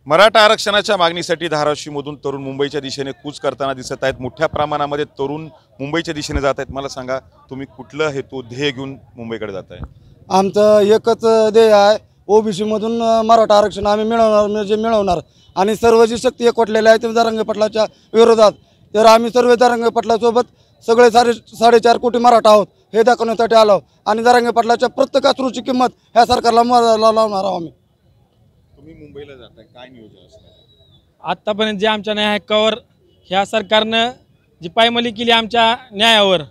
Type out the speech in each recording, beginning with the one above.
मराठा आरक्षणाच्या मागणीसाठी धाराशिवमधून तरुण मुंबईच्या दिशेने कूच करताना दिसत आहेत। मोठ्या प्रमाणामध्ये तरुण मुंबईच्या दिशेने जात आहेत। मला सांगा, तुम्ही कुठलं हेतू ध्येय घेऊन मुंबईकडे जात आहे? आमचं एकच ध्येय आहे, ओबीसी मधून मराठा आरक्षण आम्ही मिळवणार म्हणजे मिळवणार। आणि सर्व जी शक्ती एकवटलेली आहे ते जरांगे पाटलाच्या विरोधात, तर आम्ही सर्व जरांगे पाटलासोबत सगळे 4.5 कोटी मराठा आहोत हे दाखवण्यासाठी आलो। आणि जरांगे पाटलाच्या प्रत्येक अश्रूची किंमत ह्या सरकारला लावणार आहोत आम्ही। तुम्ही मुंबईला जाताय, काय नियोजन असणार? आत्तापर्यंत जे आमच्या न्याय हक्कावर ह्या सरकारनं जी पायमल्ली केली आमच्या न्यायावर,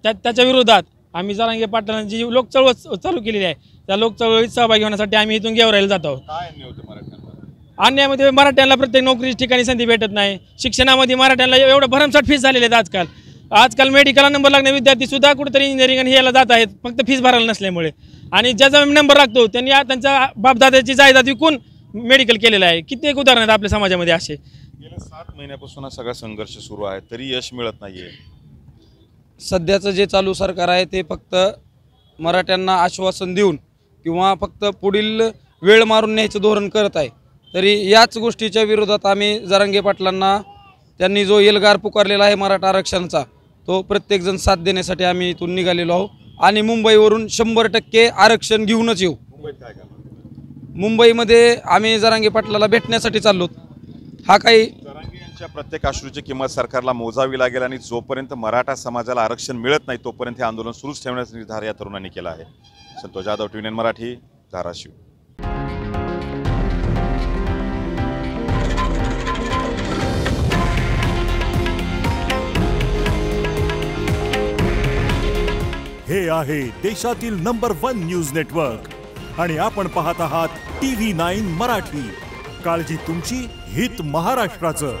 त्याच्या विरोधात आम्ही जरांगे पाटलांनी जी लोकचळवळ चालू केलेली आहे त्या लोकचळवळीत सहभागी होण्यासाठी आम्ही इथून गेवरायला जात आहोत। काय अन्याय होते मराठ्यांवर? अन्यायामध्ये मराठ्यांना प्रत्येक नोकरीच्या ठिकाणी संधी भेटत नाही। शिक्षणामध्ये मराठ्यांना एवढं भरमसाठ फीस झालेले आहेत आजकाल मेडिकलला नंबर लागणारे विद्यार्थी सुद्धा कुठेतरी इंजिनिअरिंग आणि याला जात आहेत फक्त फीस भरायला नसल्यामुळे। आणि ज्याचा नंबर लागतो त्यांनी त्यांच्या बापदादाची जायदाद विकून मेडिकल केलेलं आहे। कित्येक उदाहरण आहेत आपल्या समाजामध्ये असे। गेल्या 7 महिन्यापासून हा सगळा संघर्ष सुरू आहे, तरी यश मिळत नाहीये। सध्याचं जे चालू सरकार आहे ते फक्त मराठ्यांना आश्वासन देऊन किंवा फक्त पुढील वेळ मारून न्यायचं धोरण करत आहे। तरी याच गोष्टीच्या विरोधात आम्ही जरांगे पाटलांना त्यांनी जो एल्गार पुकारलेला आहे मराठा आरक्षणाचा, तो प्रत्येकजण साथ देण्यासाठी आम्ही इथून निघालेलो आहोत। आणि मुंबईवरून 100% आरक्षण घेऊनच येऊ। मुंबईत काय करणार? मुंबईमध्ये आम्ही जरांगे पाटलाला भेटण्यासाठी चाललो। हा काही जरांगे यांच्या प्रत्येक अश्रूची किंमत सरकारला मोजावी लागेल आणि जोपर्यंत मराठा समाजाला आरक्षण मिळत नाही तोपर्यंत हे आंदोलन सुरूच ठेवण्याचा निर्धार या तरुणांनी केला आहे। संतोष जाधव, TVN मराठी, धाराशिव। हे आहे देशातील नंबर 1 न्यूज नेटवर्क आणि आपण पाहत आहात TV9 मराठी। काळजी तुमची, हित महाराष्ट्राचं।